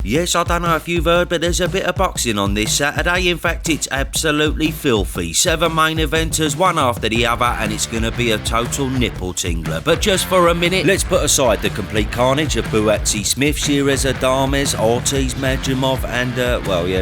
Yes, I don't know if you've heard, but there's a bit of boxing on this Saturday. In fact, it's absolutely filthy. 7 main eventers, one after the other, and it's going to be a total nipple tingler. But just for a minute, let's put aside the complete carnage of Buatsi, Smith, Shearez, Adames, Ortiz, Majumov, and,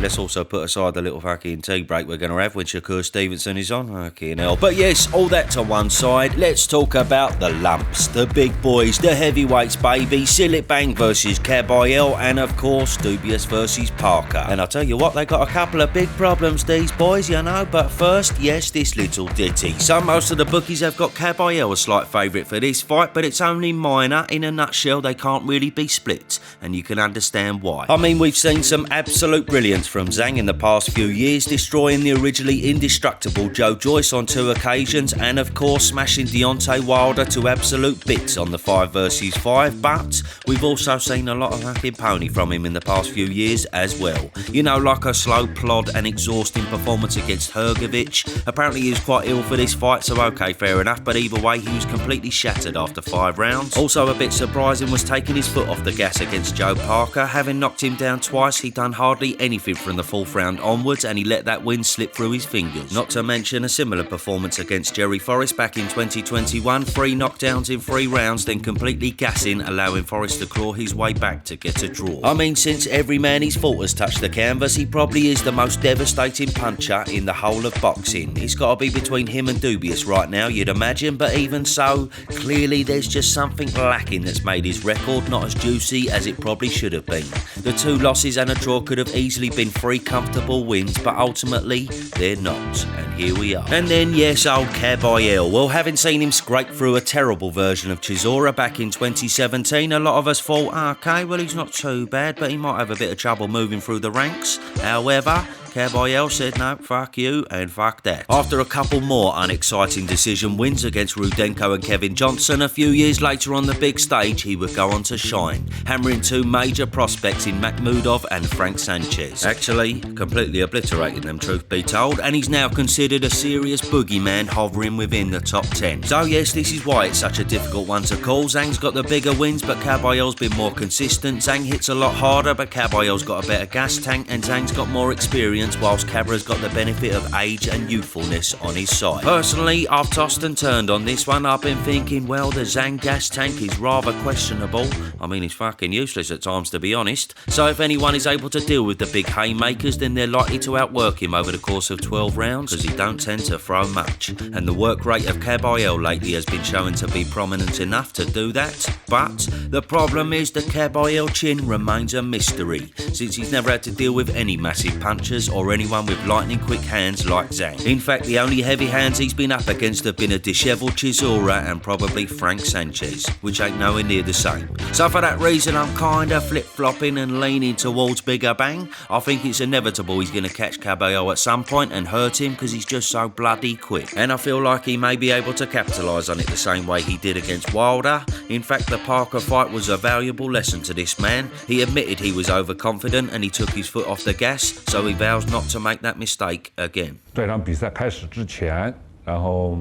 let's also put aside the little fucking tea break we're going to have when Shakur Stevenson is on. Fucking hell. But yes, all that to one side, let's talk about the lumps, the big boys, the heavyweights, baby. Silitbang versus Kabayel, and of course, Dubois versus Parker. And I'll tell you what, they got a couple of big problems, these boys, you know. But first, yes, this little ditty. So most of the bookies have got Kabayel a slight favourite for this fight, but it's only minor. In a nutshell, they can't really be split, and you can understand why. I mean, we've seen some absolute brilliance from Zhang in the past few years, destroying the originally indestructible Joe Joyce on 2 occasions, and of course smashing Deontay Wilder to absolute bits on the 5 versus 5. But we've also seen a lot of fucking pony from him in the past few years as well. You know, like a slow plod and exhausting performance against Hrgovic. Apparently he was quite ill for this fight, so okay, fair enough, but either way he was completely shattered after 5 rounds. Also a bit surprising was taking his foot off the gas against Joe Parker. Having knocked him down twice, he'd done hardly anything from the 4th round onwards, and he let that win slip through his fingers. Not to mention a similar performance against Jerry Forrest back in 2021, 3 knockdowns in 3 rounds, then completely gassing, allowing Forrest to claw his way back to get a draw. I mean, since every man he's fought has touched the canvas, he probably is the most devastating puncher in the whole of boxing. It's got to be between him and Dubois right now, you'd imagine, but even so, clearly there's just something lacking that's made his record not as juicy as it probably should have been. The 2 losses and a draw could have easily been 3 comfortable wins, but ultimately they're not, and here we are. And then, yes, old Kabayel. Well, having seen him scrape through a terrible version of Chisora back in 2017, a lot of us thought, okay, well, he's not too bad, but he might have a bit of trouble moving through the ranks. However, Kabayel said no, fuck you and fuck that. After a couple more unexciting decision wins against Rudenko and Kevin Johnson, a few years later on the big stage he would go on to shine, hammering 2 major prospects in Makhmudov and Frank Sanchez. Actually, completely obliterating them, truth be told, and he's now considered a serious boogeyman hovering within the top 10. So yes, this is why it's such a difficult one to call. Zhang's got the bigger wins, but Kabayel's been more consistent. Zhang hits a lot harder, but Kabayel's got a better gas tank, and Zhang's got more experience, whilst Cabra's got the benefit of age and youthfulness on his side. Personally, I've tossed and turned on this one. I've been thinking, well, the Zhang gas tank is rather questionable. I mean, it's fucking useless at times, to be honest. So if anyone is able to deal with the big haymakers, then they're likely to outwork him over the course of 12 rounds, because he don't tend to throw much. And the work rate of Kabayel lately has been shown to be prominent enough to do that. But the problem is the Kabayel chin remains a mystery, since he's never had to deal with any massive punchers or anyone with lightning quick hands like Zhang. In fact, the only heavy hands he's been up against have been a dishevelled Chisora and probably Frank Sanchez, which ain't nowhere near the same. So for that reason, I'm kinda flip-flopping and leaning towards Bigger Bang. I think it's inevitable he's gonna catch Kabayel at some point and hurt him because he's just so bloody quick. And I feel like he may be able to capitalise on it the same way he did against Wilder. In fact, the Parker fight was a valuable lesson to this man. He admitted he was overconfident and he took his foot off the gas, so he vows not to make that mistake again. 这场比赛开始之前，然后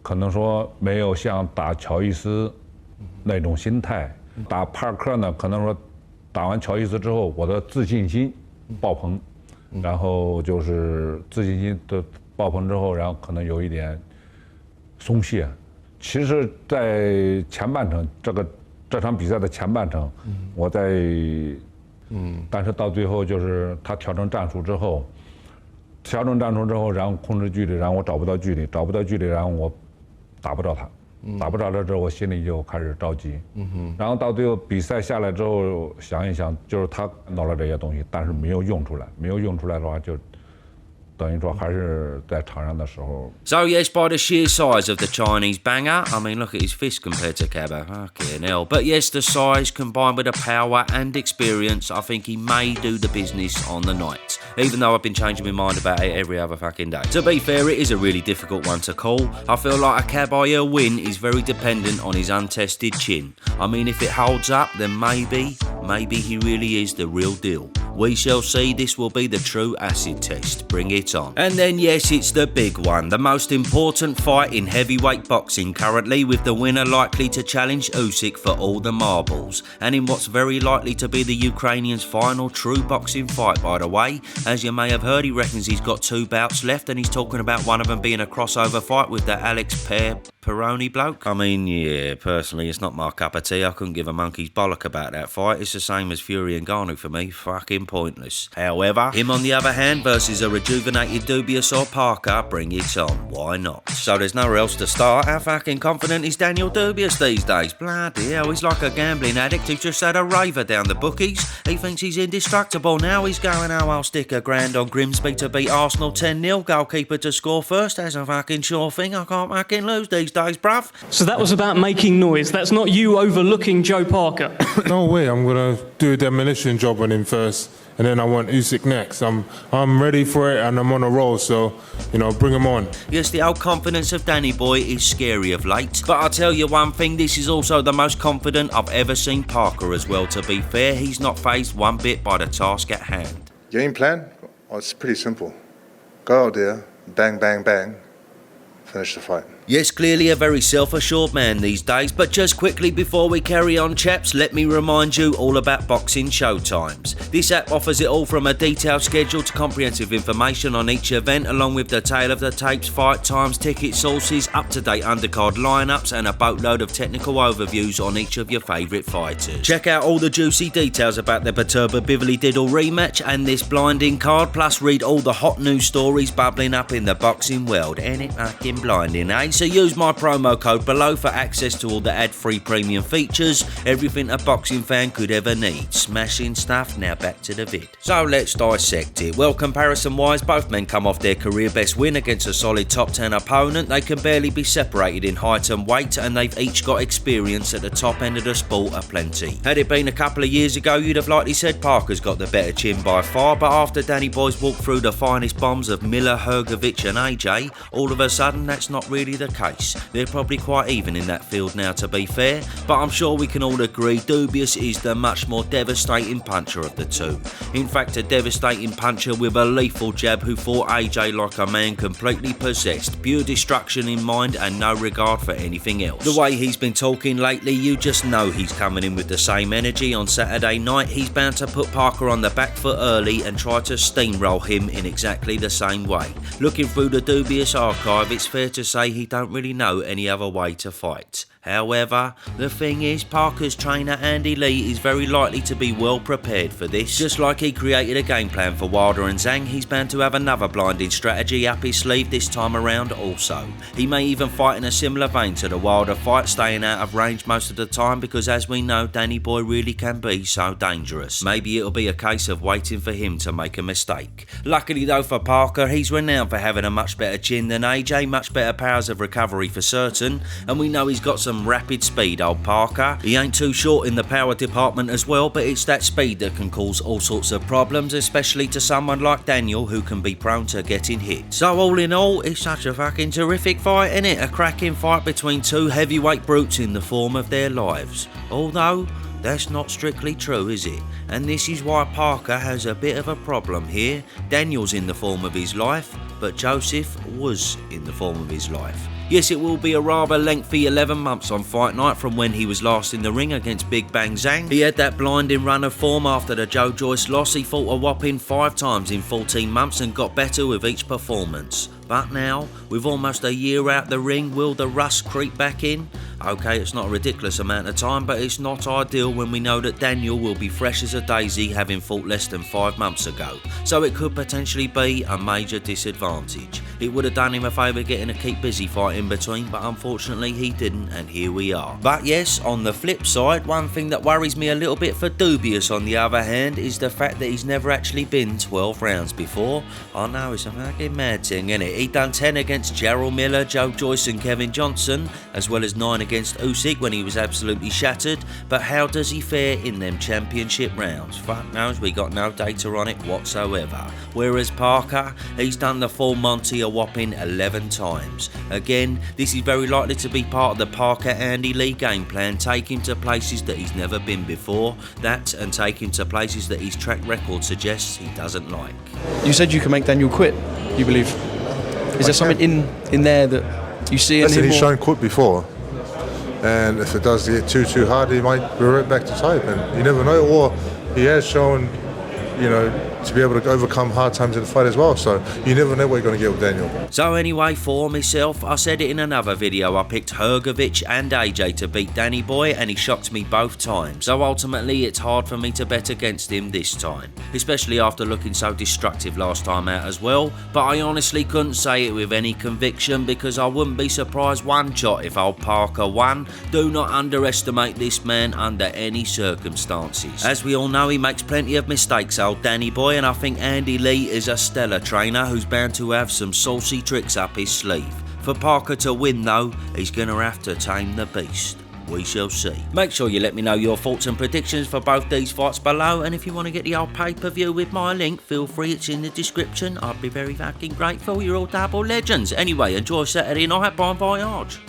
可能说没有像打乔伊斯那种心态，打帕克呢，可能说打完乔伊斯之后，我的自信心爆棚，然后就是自信心的爆棚之后，然后可能有一点松懈。其实，在前半程这场比赛的前半程，我在但是到最后就是他调整战术之后，然后控制距离，然后我找不到距离，然后我打不着他，打不着他之后，我心里就开始着急。然后到最后比赛下来之后，想一想，就是他看到了这些东西，但是没有用出来的话，就等于说还是在场上的时候。So yes, by the sheer size of the Chinese banger, I mean, look at his fist compared to Kaba. Fucking hell. But yes, the size combined with the power and experience, I think he may do the business on the night. Even though I've been changing my mind about it every other fucking day. To be fair, it is a really difficult one to call. I feel like a Kabayel win is very dependent on his untested chin. I mean, if it holds up, then maybe he really is the real deal. We shall see. This will be the true acid test. Bring it on. And then yes, it's the big one, the most important fight in heavyweight boxing currently, with the winner likely to challenge Usyk for all the marbles, and in what's very likely to be the Ukrainian's final true boxing fight, by the way. As you may have heard, he reckons he's got 2 bouts left, and he's talking about one of them being a crossover fight with the Alex Peroni bloke. I mean, yeah, personally, it's not my cup of tea. I couldn't give a monkey's bollock about that fight. It's the same as Fury and Ngannou for me. Fucking pointless. However, him on the other hand versus a rejuvenated Dubois or Parker, bring it on. Why not? So there's nowhere else to start. How fucking confident is Daniel Dubois these days? Bloody hell, he's like a gambling addict who just had a raver down the bookies. He thinks he's indestructible now. He's going, oh, I'll stick $1,000 on Grimsby to beat Arsenal 10-0. Goalkeeper to score first. That's a fucking sure thing. I can't fucking lose these days, bruv. So that was about making noise. That's not you overlooking Joe Parker. No way. I'm going to do a demolition job on him first, and then I want Usyk next. I'm ready for it, and I'm on a roll, so, bring him on. Yes, the old confidence of Danny Boy is scary of late. But I'll tell you one thing, this is also the most confident I've ever seen Parker as well. To be fair, he's not fazed one bit by the task at hand. Game plan? Oh, it's pretty simple. Go out there, bang, bang, bang, finish the fight. Yes, clearly a very self-assured man these days, but just quickly before we carry on, chaps, let me remind you all about Boxing Showtimes. This app offers it all from a detailed schedule to comprehensive information on each event, along with the tale of the tapes, fight times, ticket sources, up-to-date undercard lineups, and a boatload of technical overviews on each of your favourite fighters. Check out all the juicy details about the Beterbiev Diddle rematch and this blinding card, plus read all the hot news stories bubbling up in the boxing world. Ain't it fucking blinding, eh? So use my promo code below for access to all the ad-free premium features, everything a boxing fan could ever need. Smashing stuff. Now back to the vid. So let's dissect it. Well, comparison-wise, both men come off their career best win against a solid top 10 opponent. They can barely be separated in height and weight, and they've each got experience at the top end of the sport aplenty. Had it been a couple of years ago, you'd have likely said Parker's got the better chin by far, but after Danny Boy's walked through the finest bombs of Miller, Hrgovic and AJ, all of a sudden that's not really the case. They're probably quite even in that field now, to be fair, but I'm sure we can all agree Dubois is the much more devastating puncher of the two. In fact, a devastating puncher with a lethal jab who fought AJ like a man completely possessed, pure destruction in mind and no regard for anything else. The way he's been talking lately, you just know he's coming in with the same energy. On Saturday night, he's bound to put Parker on the back foot early and try to steamroll him in exactly the same way. Looking through the Dubois archive, it's fair to say he don't really know any other way to fight. However, the thing is, Parker's trainer Andy Lee is very likely to be well prepared for this. Just like he created a game plan for Wilder and Zhang, he's bound to have another blinding strategy up his sleeve this time around also. He may even fight in a similar vein to the Wilder fight, staying out of range most of the time because, as we know, Danny Boy really can be so dangerous. Maybe it'll be a case of waiting for him to make a mistake. Luckily though for Parker, he's renowned for having a much better chin than AJ, much better powers of recovery for certain, and we know he's got some rapid speed, old Parker. He ain't too short in the power department as well, but it's that speed that can cause all sorts of problems, especially to someone like Daniel who can be prone to getting hit. So all in all, it's such a fucking terrific fight, isn't it? A cracking fight between two heavyweight brutes in the form of their lives. Although, that's not strictly true, is it? And this is why Parker has a bit of a problem here. Daniel's in the form of his life, but Joseph was in the form of his life. Yes, it will be a rather lengthy 11 months on fight night from when he was last in the ring against Big Bang Zhang. He had that blinding run of form after the Joe Joyce loss. He fought a whopping 5 times in 14 months and got better with each performance. But now, with almost a year out the ring, will the rust creep back in? Okay, it's not a ridiculous amount of time, but it's not ideal when we know that Daniel will be fresh as a daisy, having fought less than 5 months ago. So it could potentially be a major disadvantage. It would have done him a favour getting a keep busy fight in between, but unfortunately he didn't, and here we are. But yes, on the flip side, one thing that worries me a little bit for Dubois on the other hand is the fact that he's never actually been 12 rounds before. I know, it's a fucking mad thing, isn't it? He done 10 against Gerald Miller, Joe Joyce and Kevin Johnson, as well as 9 against Usyk when he was absolutely shattered, but how does he fare in them championship rounds? Fuck knows, we got no data on it whatsoever. Whereas Parker, he's done the full Monty whopping 11 times. Again, this is very likely to be part of the Parker-Andy Lee game plan, take him to places that he's never been before, that and take him to places that his track record suggests he doesn't like. You said you can make Daniel quit, you believe? Is there something in there that you see in him? He's shown quit before, and if it does get too hard, he might revert back to type, and you never know. Or he has shown, you know, to be able to overcome hard times in the fight as well. So you never know what you're going to get with Daniel. So anyway, for myself, I said it in another video, I picked Hrgovic and AJ to beat Danny Boy, and he shocked me both times. So ultimately, it's hard for me to bet against him this time, especially after looking so destructive last time out as well. But I honestly couldn't say it with any conviction, because I wouldn't be surprised one shot if old Parker won. Do not underestimate this man under any circumstances. As we all know, he makes plenty of mistakes, old Danny Boy, and I think Andy Lee is a stellar trainer who's bound to have some saucy tricks up his sleeve. For Parker to win though, he's gonna have to tame the beast. We shall see. Make sure you let me know your thoughts and predictions for both these fights below, and if you want to get the old pay-per-view with my link, feel free, it's in the description. I'd be very fucking grateful. You're all double legends. Anyway, enjoy Saturday night. Bon voyage.